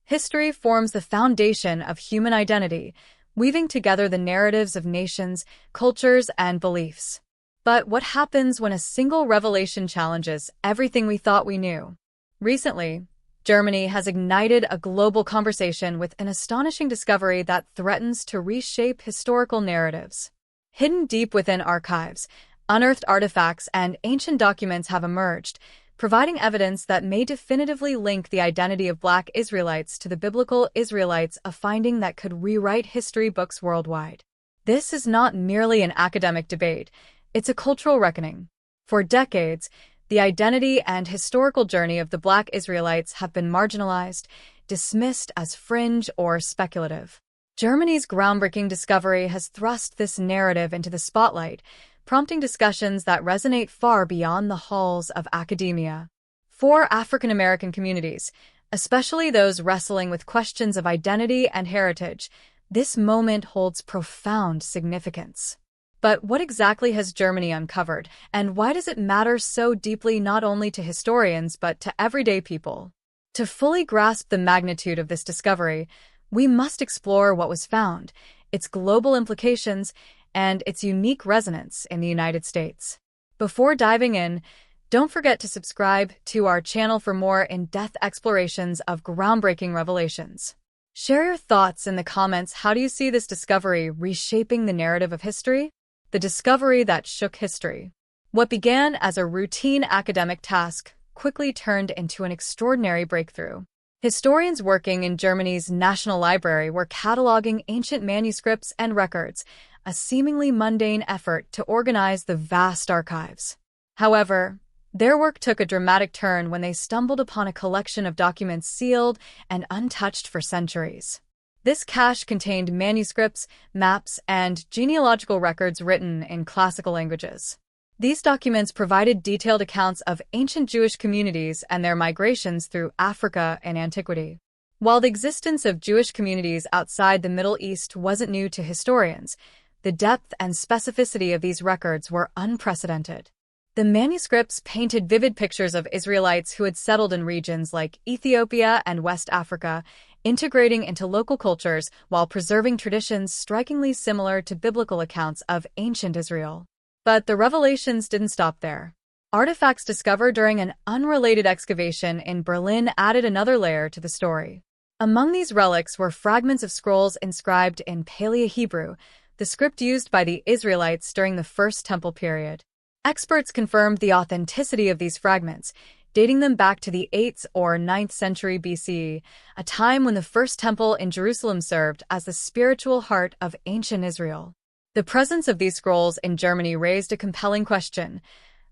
History forms the foundation of human identity, weaving together the narratives of nations, cultures, and beliefs. But what happens when a single revelation challenges everything we thought we knew? Recently, Germany has ignited a global conversation with an astonishing discovery that threatens to reshape historical narratives. Hidden deep within archives, unearthed artifacts and ancient documents have emerged, providing evidence that may definitively link the identity of Black Israelites to the biblical Israelites, a finding that could rewrite history books worldwide. This is not merely an academic debate, it's a cultural reckoning. For decades, the identity and historical journey of the Black Israelites have been marginalized, dismissed as fringe or speculative. Germany's groundbreaking discovery has thrust this narrative into the spotlight, prompting discussions that resonate far beyond the halls of academia. For African American communities, especially those wrestling with questions of identity and heritage, this moment holds profound significance. But what exactly has Germany uncovered, and why does it matter so deeply not only to historians but to everyday people? To fully grasp the magnitude of this discovery, we must explore what was found, its global implications, and its unique resonance in the United States. Before diving in, don't forget to subscribe to our channel for more in-depth explorations of groundbreaking revelations. Share your thoughts in the comments. How do you see this discovery reshaping the narrative of history? The discovery that shook history. What began as a routine academic task quickly turned into an extraordinary breakthrough. Historians working in Germany's National Library were cataloging ancient manuscripts and records, a seemingly mundane effort to organize the vast archives. However, their work took a dramatic turn when they stumbled upon a collection of documents sealed and untouched for centuries. This cache contained manuscripts, maps, and genealogical records written in classical languages. These documents provided detailed accounts of ancient Jewish communities and their migrations through Africa and antiquity. While the existence of Jewish communities outside the Middle East wasn't new to historians, the depth and specificity of these records were unprecedented. The manuscripts painted vivid pictures of Israelites who had settled in regions like Ethiopia and West Africa, integrating into local cultures while preserving traditions strikingly similar to biblical accounts of ancient Israel. But the revelations didn't stop there. Artifacts discovered during an unrelated excavation in Berlin added another layer to the story. Among these relics were fragments of scrolls inscribed in Paleo-Hebrew, the script used by the Israelites during the First Temple period. Experts confirmed the authenticity of these fragments, dating them back to the 8th or 9th century BCE, a time when the First Temple in Jerusalem served as the spiritual heart of ancient Israel. The presence of these scrolls in Germany raised a compelling question.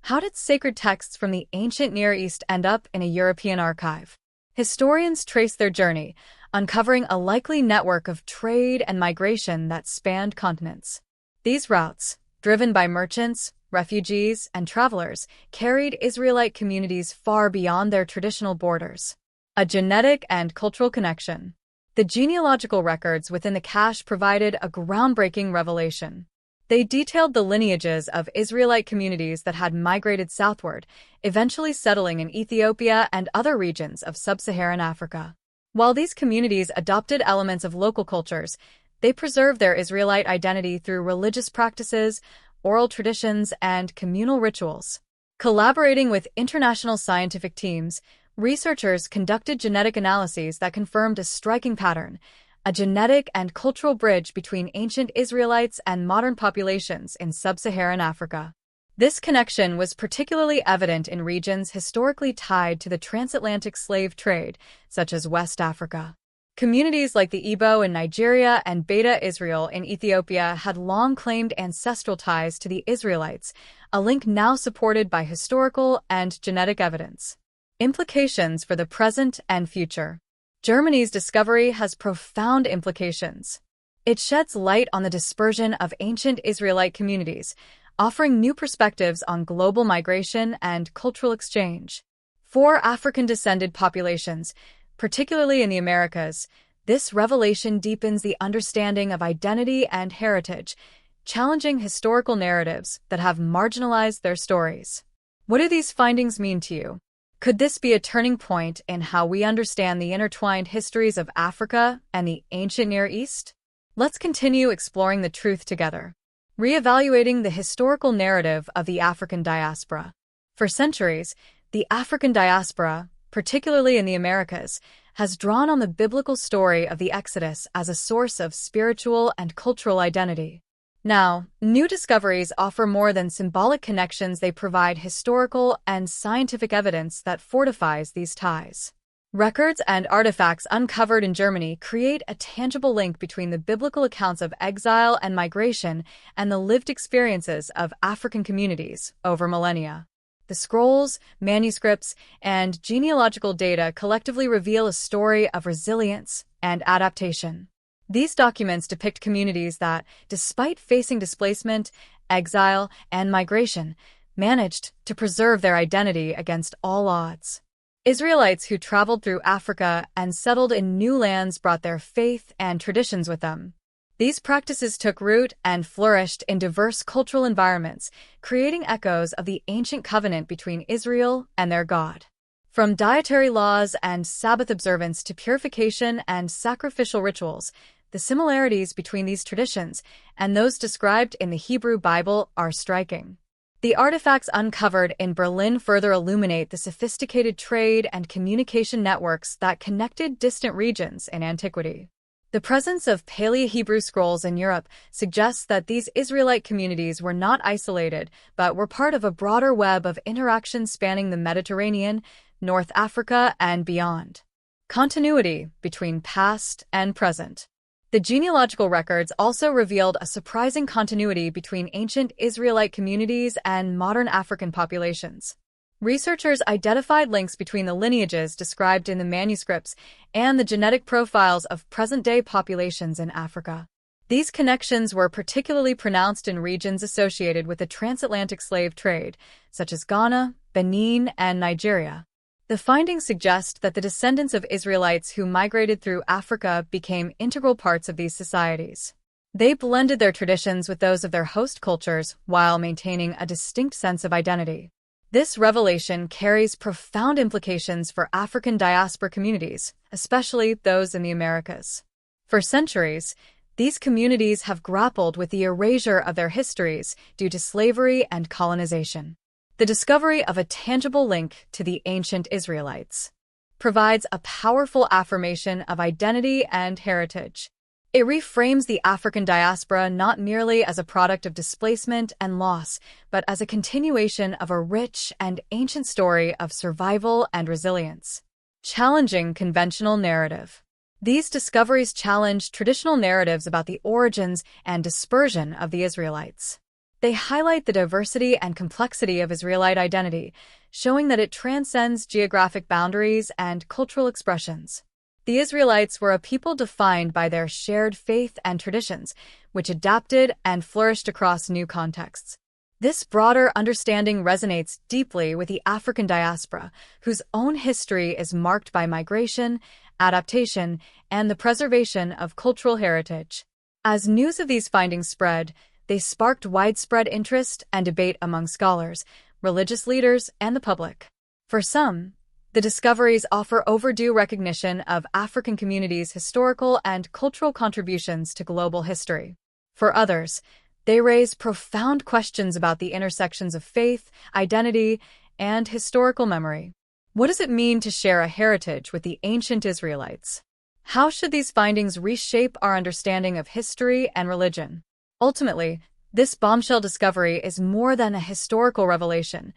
How did sacred texts from the ancient Near East end up in a European archive? Historians traced their journey, uncovering a likely network of trade and migration that spanned continents. These routes, driven by merchants, refugees, and travelers, carried Israelite communities far beyond their traditional borders. A genetic and cultural connection. The genealogical records within the cache provided a groundbreaking revelation. They detailed the lineages of Israelite communities that had migrated southward, eventually settling in Ethiopia and other regions of sub-Saharan Africa. While these communities adopted elements of local cultures, they preserved their Israelite identity through religious practices, oral traditions, and communal rituals. Collaborating with international scientific teams, researchers conducted genetic analyses that confirmed a striking pattern, a genetic and cultural bridge between ancient Israelites and modern populations in sub-Saharan Africa. This connection was particularly evident in regions historically tied to the transatlantic slave trade, such as West Africa. Communities like the Igbo in Nigeria and Beta Israel in Ethiopia had long claimed ancestral ties to the Israelites, a link now supported by historical and genetic evidence. Implications for the present and future. Germany's discovery has profound implications. It sheds light on the dispersion of ancient Israelite communities, offering new perspectives on global migration and cultural exchange. For African-descended populations, particularly in the Americas, this revelation deepens the understanding of identity and heritage, challenging historical narratives that have marginalized their stories. What do these findings mean to you? Could this be a turning point in how we understand the intertwined histories of Africa and the ancient Near East? Let's continue exploring the truth together, reevaluating the historical narrative of the African diaspora. For centuries, the African diaspora, particularly in the Americas, has drawn on the biblical story of the Exodus as a source of spiritual and cultural identity. Now, new discoveries offer more than symbolic connections. They provide historical and scientific evidence that fortifies these ties. Records and artifacts uncovered in Germany create a tangible link between the biblical accounts of exile and migration and the lived experiences of African communities over millennia. The scrolls, manuscripts, and genealogical data collectively reveal a story of resilience and adaptation. These documents depict communities that, despite facing displacement, exile, and migration, managed to preserve their identity against all odds. Israelites who traveled through Africa and settled in new lands brought their faith and traditions with them. These practices took root and flourished in diverse cultural environments, creating echoes of the ancient covenant between Israel and their God. From dietary laws and Sabbath observance to purification and sacrificial rituals, the similarities between these traditions and those described in the Hebrew Bible are striking. The artifacts uncovered in Berlin further illuminate the sophisticated trade and communication networks that connected distant regions in antiquity. The presence of Paleo-Hebrew scrolls in Europe suggests that these Israelite communities were not isolated, but were part of a broader web of interaction spanning the Mediterranean, North Africa, and beyond. Continuity between past and present. The genealogical records also revealed a surprising continuity between ancient Israelite communities and modern African populations. Researchers identified links between the lineages described in the manuscripts and the genetic profiles of present-day populations in Africa. These connections were particularly pronounced in regions associated with the transatlantic slave trade, such as Ghana, Benin, and Nigeria. The findings suggest that the descendants of Israelites who migrated through Africa became integral parts of these societies. They blended their traditions with those of their host cultures while maintaining a distinct sense of identity. This revelation carries profound implications for African diaspora communities, especially those in the Americas. For centuries, these communities have grappled with the erasure of their histories due to slavery and colonization. The discovery of a tangible link to the ancient Israelites provides a powerful affirmation of identity and heritage. It reframes the African diaspora not merely as a product of displacement and loss, but as a continuation of a rich and ancient story of survival and resilience. Challenging conventional narrative. These discoveries challenge traditional narratives about the origins and dispersion of the Israelites. They highlight the diversity and complexity of Israelite identity, showing that it transcends geographic boundaries and cultural expressions. The Israelites were a people defined by their shared faith and traditions, which adapted and flourished across new contexts. This broader understanding resonates deeply with the African diaspora, whose own history is marked by migration, adaptation, and the preservation of cultural heritage. As news of these findings spread, they sparked widespread interest and debate among scholars, religious leaders, and the public. For some, the discoveries offer overdue recognition of African communities' historical and cultural contributions to global history. For others, they raise profound questions about the intersections of faith, identity, and historical memory. What does it mean to share a heritage with the ancient Israelites? How should these findings reshape our understanding of history and religion? Ultimately, this bombshell discovery is more than a historical revelation.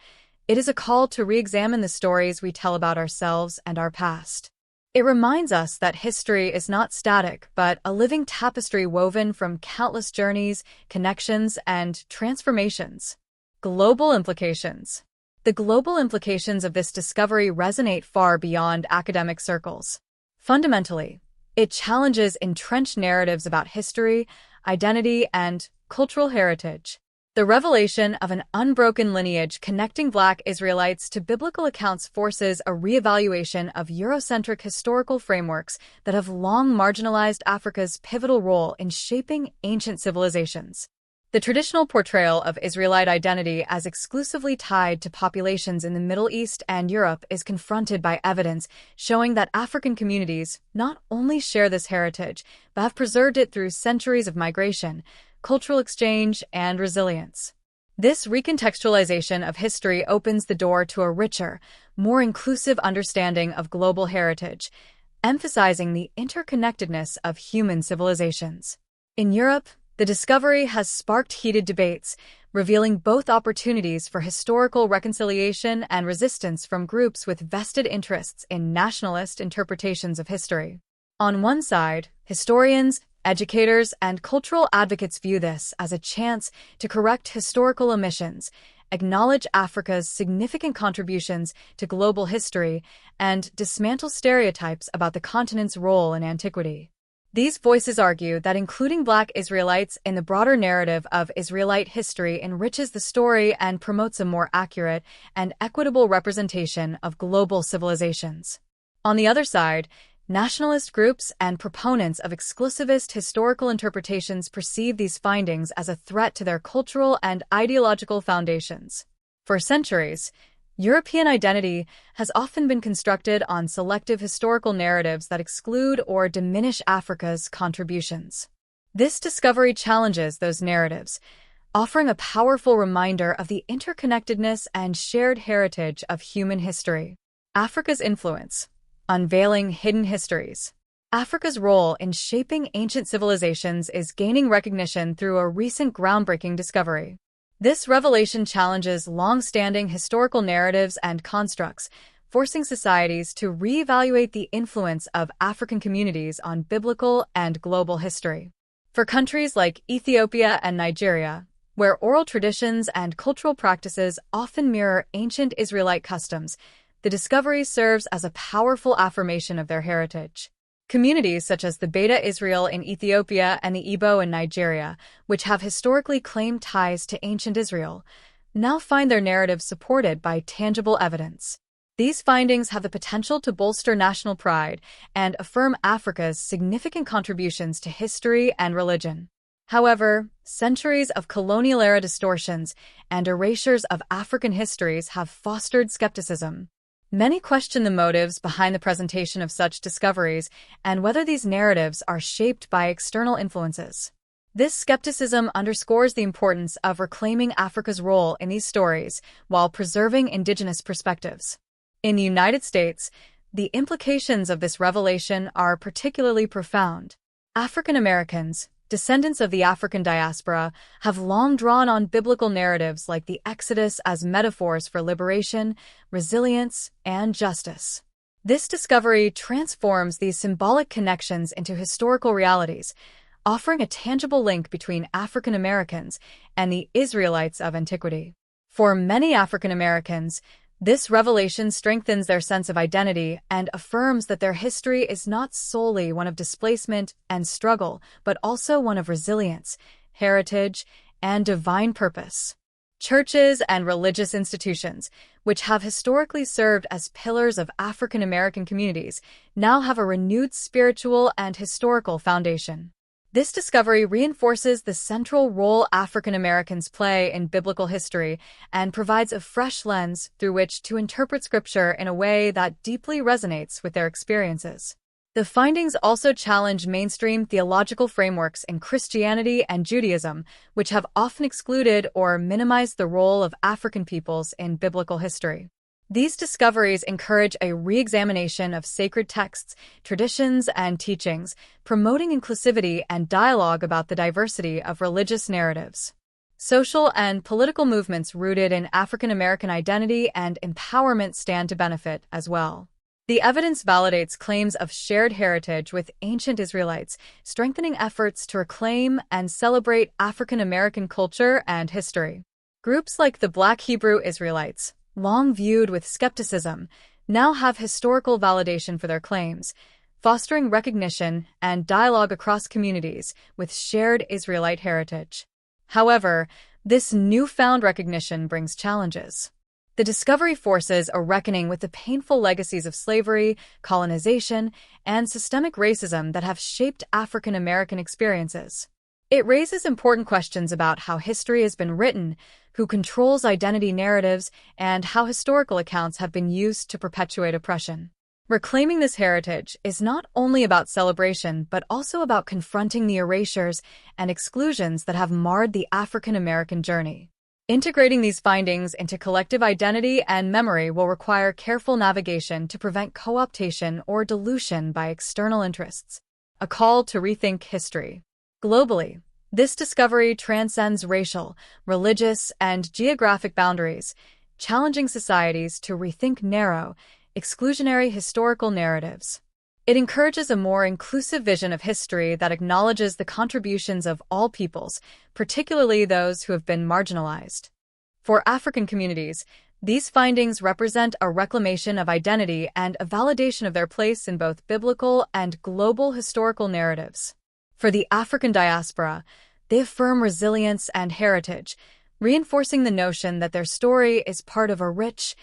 It is a call to re-examine the stories we tell about ourselves and our past. It reminds us that history is not static, but a living tapestry woven from countless journeys, connections, and transformations. Global implications. The global implications of this discovery resonate far beyond academic circles. Fundamentally, it challenges entrenched narratives about history, identity, and cultural heritage. The revelation of an unbroken lineage connecting Black Israelites to biblical accounts forces a reevaluation of Eurocentric historical frameworks that have long marginalized Africa's pivotal role in shaping ancient civilizations. The traditional portrayal of Israelite identity as exclusively tied to populations in the Middle East and Europe is confronted by evidence showing that African communities not only share this heritage, but have preserved it through centuries of migration, cultural exchange, and resilience. This recontextualization of history opens the door to a richer, more inclusive understanding of global heritage, emphasizing the interconnectedness of human civilizations. In Europe, the discovery has sparked heated debates, revealing both opportunities for historical reconciliation and resistance from groups with vested interests in nationalist interpretations of history. On one side, historians, educators, and cultural advocates view this as a chance to correct historical omissions, acknowledge Africa's significant contributions to global history, and dismantle stereotypes about the continent's role in antiquity. These voices argue that including Black Israelites in the broader narrative of Israelite history enriches the story and promotes a more accurate and equitable representation of global civilizations. On the other side, nationalist groups and proponents of exclusivist historical interpretations perceive these findings as a threat to their cultural and ideological foundations. For centuries, European identity has often been constructed on selective historical narratives that exclude or diminish Africa's contributions. This discovery challenges those narratives, offering a powerful reminder of the interconnectedness and shared heritage of human history. Africa's influence, unveiling hidden histories. Africa's role in shaping ancient civilizations is gaining recognition through a recent groundbreaking discovery. This revelation challenges long-standing historical narratives and constructs, forcing societies to reevaluate the influence of African communities on biblical and global history. For countries like Ethiopia and Nigeria, where oral traditions and cultural practices often mirror ancient Israelite customs, the discovery serves as a powerful affirmation of their heritage. Communities such as the Beta Israel in Ethiopia and the Igbo in Nigeria, which have historically claimed ties to ancient Israel, now find their narratives supported by tangible evidence. These findings have the potential to bolster national pride and affirm Africa's significant contributions to history and religion. However, centuries of colonial-era distortions and erasures of African histories have fostered skepticism. Many question the motives behind the presentation of such discoveries and whether these narratives are shaped by external influences. This skepticism underscores the importance of reclaiming Africa's role in these stories while preserving indigenous perspectives. In the United States, the implications of this revelation are particularly profound. African Americans, descendants of the African diaspora, have long drawn on biblical narratives like the Exodus as metaphors for liberation, resilience, and justice. This discovery transforms these symbolic connections into historical realities, offering a tangible link between African Americans and the Israelites of antiquity. For many African Americans, this revelation strengthens their sense of identity and affirms that their history is not solely one of displacement and struggle, but also one of resilience, heritage, and divine purpose. Churches and religious institutions, which have historically served as pillars of African American communities, now have a renewed spiritual and historical foundation. This discovery reinforces the central role African Americans play in biblical history and provides a fresh lens through which to interpret Scripture in a way that deeply resonates with their experiences. The findings also challenge mainstream theological frameworks in Christianity and Judaism, which have often excluded or minimized the role of African peoples in biblical history. These discoveries encourage a re-examination of sacred texts, traditions, and teachings, promoting inclusivity and dialogue about the diversity of religious narratives. Social and political movements rooted in African American identity and empowerment stand to benefit as well. The evidence validates claims of shared heritage with ancient Israelites, strengthening efforts to reclaim and celebrate African American culture and history. Groups like the Black Hebrew Israelites, long viewed with skepticism, now have historical validation for their claims, fostering recognition and dialogue across communities with shared Israelite heritage. However, this newfound recognition brings challenges. The discovery forces a reckoning with the painful legacies of slavery, colonization, and systemic racism that have shaped African American experiences. It raises important questions about how history has been written, who controls identity narratives, and how historical accounts have been used to perpetuate oppression. Reclaiming this heritage is not only about celebration, but also about confronting the erasures and exclusions that have marred the African American journey. Integrating these findings into collective identity and memory will require careful navigation to prevent co-optation or dilution by external interests. A call to rethink history. Globally, this discovery transcends racial, religious, and geographic boundaries, challenging societies to rethink narrow, exclusionary historical narratives. It encourages a more inclusive vision of history that acknowledges the contributions of all peoples, particularly those who have been marginalized. For African communities, these findings represent a reclamation of identity and a validation of their place in both biblical and global historical narratives. For the African diaspora, they affirm resilience and heritage, reinforcing the notion that their story is part of a rich,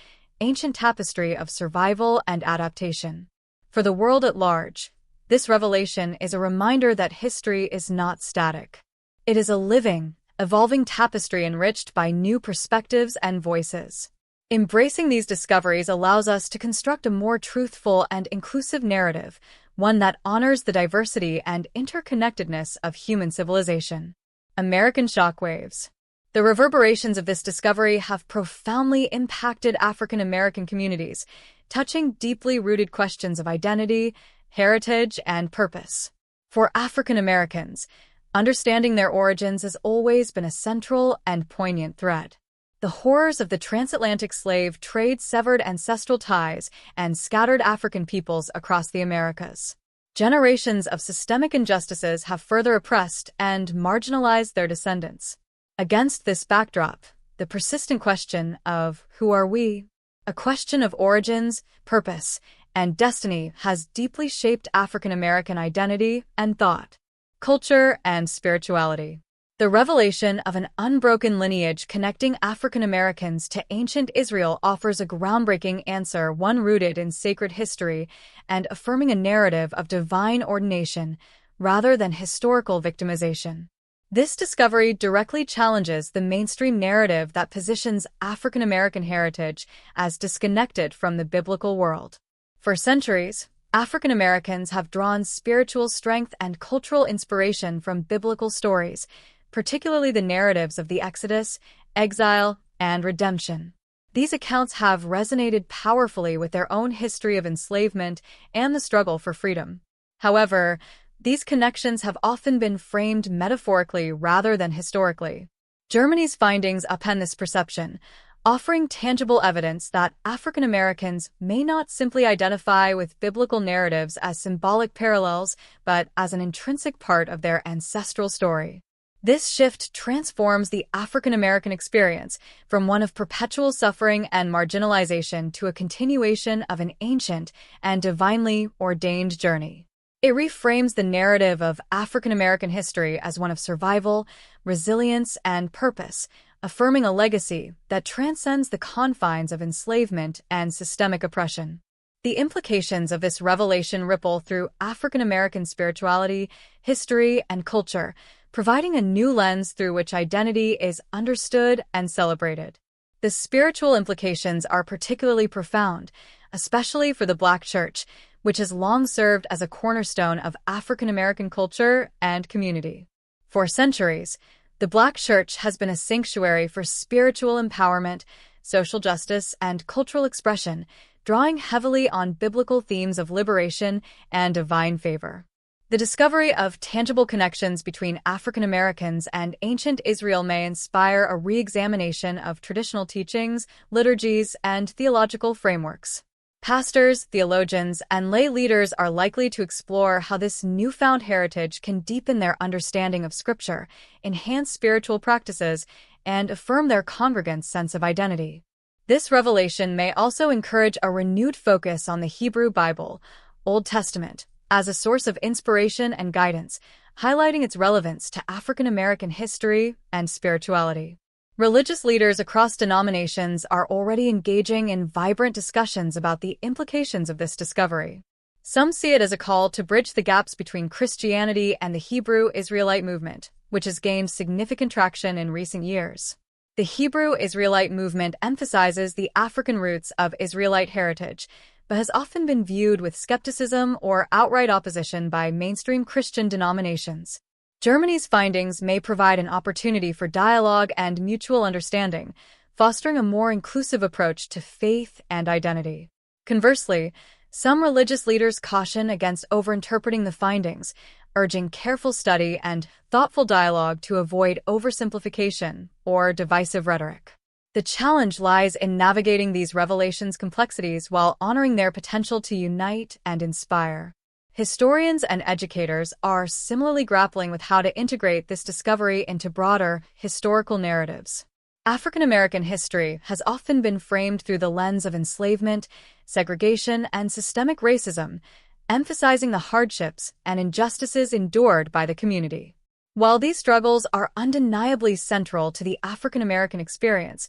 ancient tapestry of survival and adaptation. For the world at large, this revelation is a reminder that history is not static. It is a living, evolving tapestry enriched by new perspectives and voices. Embracing these discoveries allows us to construct a more truthful and inclusive narrative, one that honors the diversity and interconnectedness of human civilization. American shockwaves. The reverberations of this discovery have profoundly impacted African American communities, touching deeply rooted questions of identity, heritage, and purpose. For African Americans, understanding their origins has always been a central and poignant thread. The horrors of the transatlantic slave trade severed ancestral ties and scattered African peoples across the Americas. Generations of systemic injustices have further oppressed and marginalized their descendants. Against this backdrop, the persistent question of who are we? A question of origins, purpose, and destiny has deeply shaped African American identity and thought, culture, and spirituality. The revelation of an unbroken lineage connecting African Americans to ancient Israel offers a groundbreaking answer, one rooted in sacred history and affirming a narrative of divine ordination rather than historical victimization. This discovery directly challenges the mainstream narrative that positions African American heritage as disconnected from the biblical world. For centuries, African Americans have drawn spiritual strength and cultural inspiration from biblical stories, particularly the narratives of the Exodus, exile, and redemption. These accounts have resonated powerfully with their own history of enslavement and the struggle for freedom. However, these connections have often been framed metaphorically rather than historically. Germany's findings upend this perception, offering tangible evidence that African Americans may not simply identify with biblical narratives as symbolic parallels, but as an intrinsic part of their ancestral story. This shift transforms the African American experience from one of perpetual suffering and marginalization to a continuation of an ancient and divinely ordained journey. It reframes the narrative of African American history as one of survival, resilience, and purpose, affirming a legacy that transcends the confines of enslavement and systemic oppression. The implications of this revelation ripple through African American spirituality, history, and culture, providing a new lens through which identity is understood and celebrated. The spiritual implications are particularly profound, especially for the Black Church, which has long served as a cornerstone of African American culture and community. For centuries, the Black Church has been a sanctuary for spiritual empowerment, social justice, and cultural expression, drawing heavily on biblical themes of liberation and divine favor. The discovery of tangible connections between African Americans and ancient Israel may inspire a re-examination of traditional teachings, liturgies, and theological frameworks. Pastors, theologians, and lay leaders are likely to explore how this newfound heritage can deepen their understanding of Scripture, enhance spiritual practices, and affirm their congregants' sense of identity. This revelation may also encourage a renewed focus on the Hebrew Bible, Old Testament, as a source of inspiration and guidance, highlighting its relevance to African American history and spirituality. Religious leaders across denominations are already engaging in vibrant discussions about the implications of this discovery. Some see it as a call to bridge the gaps between Christianity and the Hebrew Israelite movement, which has gained significant traction in recent years. The Hebrew Israelite movement emphasizes the African roots of Israelite heritage, but has often been viewed with skepticism or outright opposition by mainstream Christian denominations. Germany's findings may provide an opportunity for dialogue and mutual understanding, fostering a more inclusive approach to faith and identity. Conversely, some religious leaders caution against overinterpreting the findings, urging careful study and thoughtful dialogue to avoid oversimplification or divisive rhetoric. The challenge lies in navigating these revelations' complexities while honoring their potential to unite and inspire. Historians and educators are similarly grappling with how to integrate this discovery into broader historical narratives. African American history has often been framed through the lens of enslavement, segregation, and systemic racism, emphasizing the hardships and injustices endured by the community. While these struggles are undeniably central to the African American experience,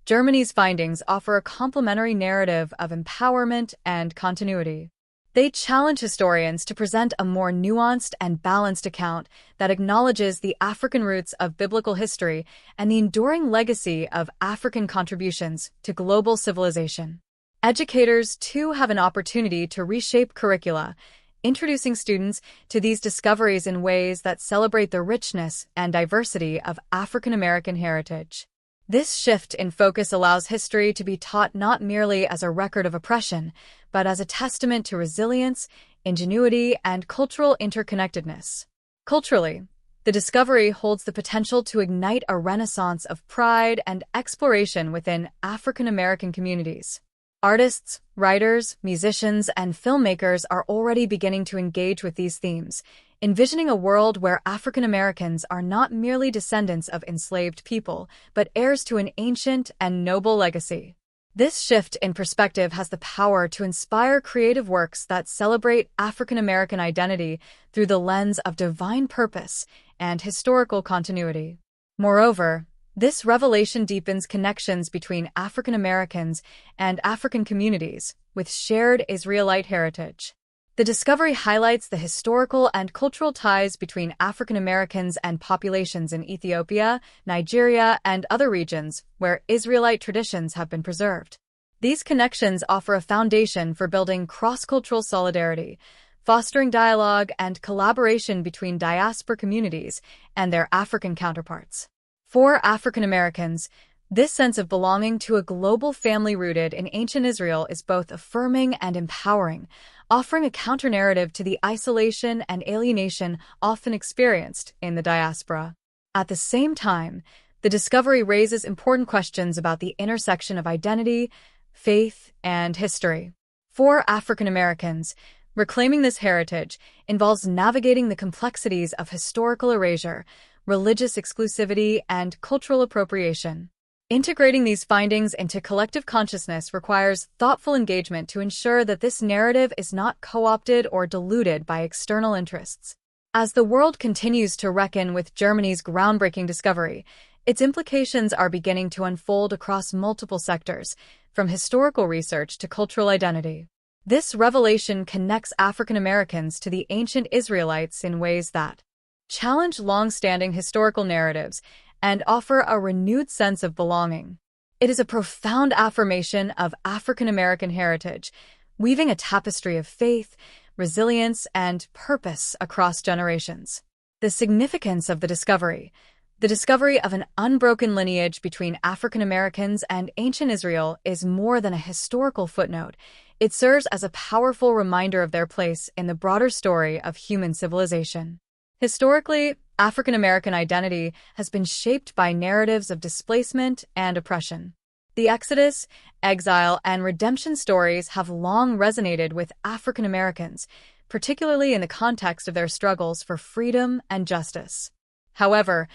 Germany's findings offer a complementary narrative of empowerment and continuity. They challenge historians to present a more nuanced and balanced account that acknowledges the African roots of biblical history and the enduring legacy of African contributions to global civilization. Educators, too, have an opportunity to reshape curricula, introducing students to these discoveries in ways that celebrate the richness and diversity of African American heritage. This shift in focus allows history to be taught not merely as a record of oppression, but as a testament to resilience, ingenuity, and cultural interconnectedness. Culturally, the discovery holds the potential to ignite a renaissance of pride and exploration within African American communities. Artists, writers, musicians, and filmmakers are already beginning to engage with these themes, envisioning a world where African Americans are not merely descendants of enslaved people, but heirs to an ancient and noble legacy. This shift in perspective has the power to inspire creative works that celebrate African American identity through the lens of divine purpose and historical continuity. Moreover, this revelation deepens connections between African Americans and African communities with shared Israelite heritage. The discovery highlights the historical and cultural ties between African Americans and populations in Ethiopia, Nigeria, and other regions where Israelite traditions have been preserved. These connections offer a foundation for building cross-cultural solidarity, fostering dialogue and collaboration between diaspora communities and their African counterparts. For African Americans, this sense of belonging to a global family rooted in ancient Israel is both affirming and empowering, offering a counter-narrative to the isolation and alienation often experienced in the diaspora. At the same time, the discovery raises important questions about the intersection of identity, faith, and history. For African Americans, reclaiming this heritage involves navigating the complexities of historical erasure, religious exclusivity, and cultural appropriation. Integrating these findings into collective consciousness requires thoughtful engagement to ensure that this narrative is not co-opted or diluted by external interests. As the world continues to reckon with Germany's groundbreaking discovery, its implications are beginning to unfold across multiple sectors, from historical research to cultural identity. This revelation connects African Americans to the ancient Israelites in ways that challenge long-standing historical narratives and offer a renewed sense of belonging. It is a profound affirmation of African American heritage, weaving a tapestry of faith, resilience, and purpose across generations. The significance of the discovery of an unbroken lineage between African Americans and ancient Israel is more than a historical footnote. It serves as a powerful reminder of their place in the broader story of human civilization. Historically, African American identity has been shaped by narratives of displacement and oppression. The Exodus, exile, and redemption stories have long resonated with African Americans, particularly in the context of their struggles for freedom and justice. However,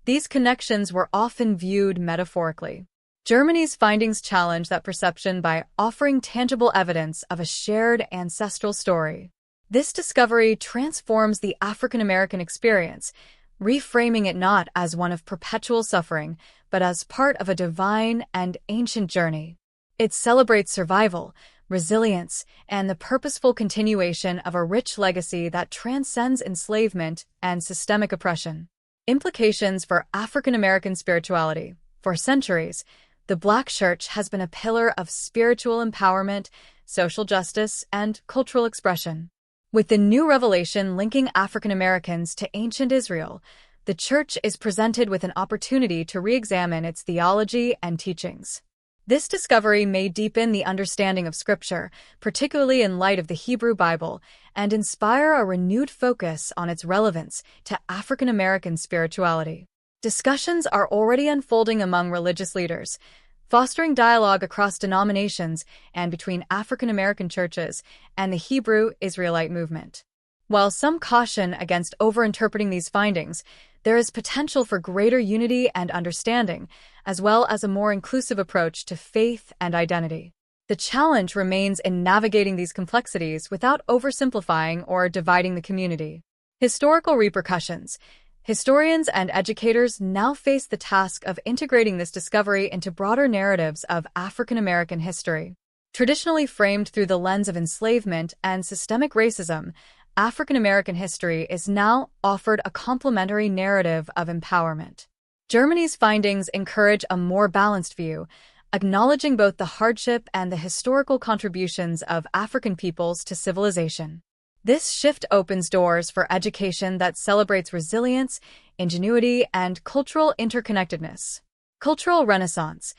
these connections were often viewed metaphorically. Germany's findings challenge that perception by offering tangible evidence of a shared ancestral story. This discovery transforms the African American experience, reframing it not as one of perpetual suffering, but as part of a divine and ancient journey. It celebrates survival, resilience, and the purposeful continuation of a rich legacy that transcends enslavement and systemic oppression. Implications for African American spirituality. For centuries, the Black Church has been a pillar of spiritual empowerment, social justice, and cultural expression. With the new revelation linking African Americans to ancient Israel, the Church is presented with an opportunity to re-examine its theology and teachings. This discovery may deepen the understanding of Scripture, particularly in light of the Hebrew Bible, and inspire a renewed focus on its relevance to African American spirituality. Discussions are already unfolding among religious leaders, fostering dialogue across denominations and between African American churches and the Hebrew Israelite movement. While some caution against overinterpreting these findings, there is potential for greater unity and understanding, as well as a more inclusive approach to faith and identity. The challenge remains in navigating these complexities without oversimplifying or dividing the community. Historical repercussions. Historians and educators now face the task of integrating this discovery into broader narratives of African American history. Traditionally framed through the lens of enslavement and systemic racism, African American history is now offered a complementary narrative of empowerment. Germany's findings encourage a more balanced view, acknowledging both the hardship and the historical contributions of African peoples to civilization. This shift opens doors for education that celebrates resilience, ingenuity, and cultural interconnectedness. Cultural renaissance.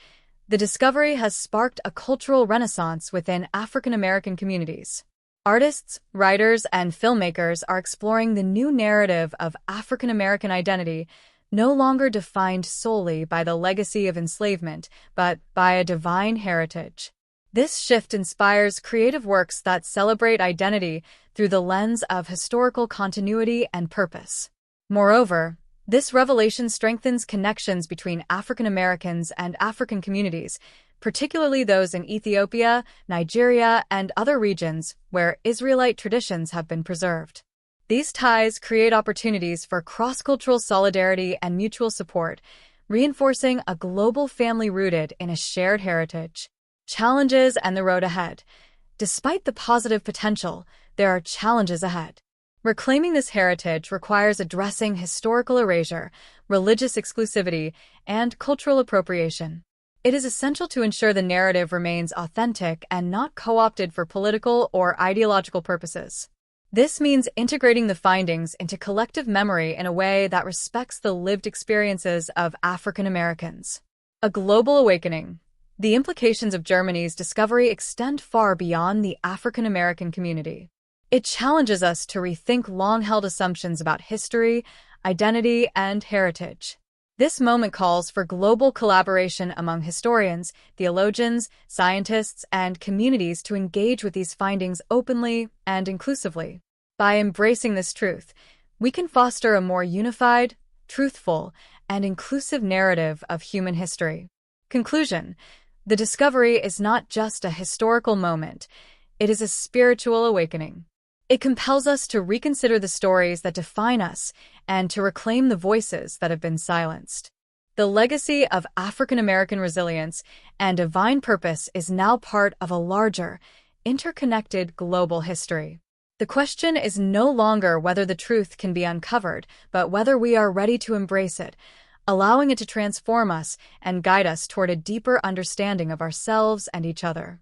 The discovery has sparked a cultural renaissance within African American communities. Artists, writers, and filmmakers are exploring the new narrative of African American identity, no longer defined solely by the legacy of enslavement, but by a divine heritage. This shift inspires creative works that celebrate identity through the lens of historical continuity and purpose. Moreover, this revelation strengthens connections between African Americans and African communities, particularly those in Ethiopia, Nigeria, and other regions where Israelite traditions have been preserved. These ties create opportunities for cross-cultural solidarity and mutual support, reinforcing a global family rooted in a shared heritage. Challenges and the road ahead. Despite the positive potential, there are challenges ahead. Reclaiming this heritage requires addressing historical erasure, religious exclusivity, and cultural appropriation. It is essential to ensure the narrative remains authentic and not co-opted for political or ideological purposes. This means integrating the findings into collective memory in a way that respects the lived experiences of African Americans. A global awakening. The implications of Germany's discovery extend far beyond the African American community. It challenges us to rethink long-held assumptions about history, identity, and heritage. This moment calls for global collaboration among historians, theologians, scientists, and communities to engage with these findings openly and inclusively. By embracing this truth, we can foster a more unified, truthful, and inclusive narrative of human history. Conclusion. The discovery is not just a historical moment, it is a spiritual awakening. It compels us to reconsider the stories that define us and to reclaim the voices that have been silenced. The legacy of African American resilience and divine purpose is now part of a larger, interconnected global history. The question is no longer whether the truth can be uncovered, but whether we are ready to embrace it, allowing it to transform us and guide us toward a deeper understanding of ourselves and each other.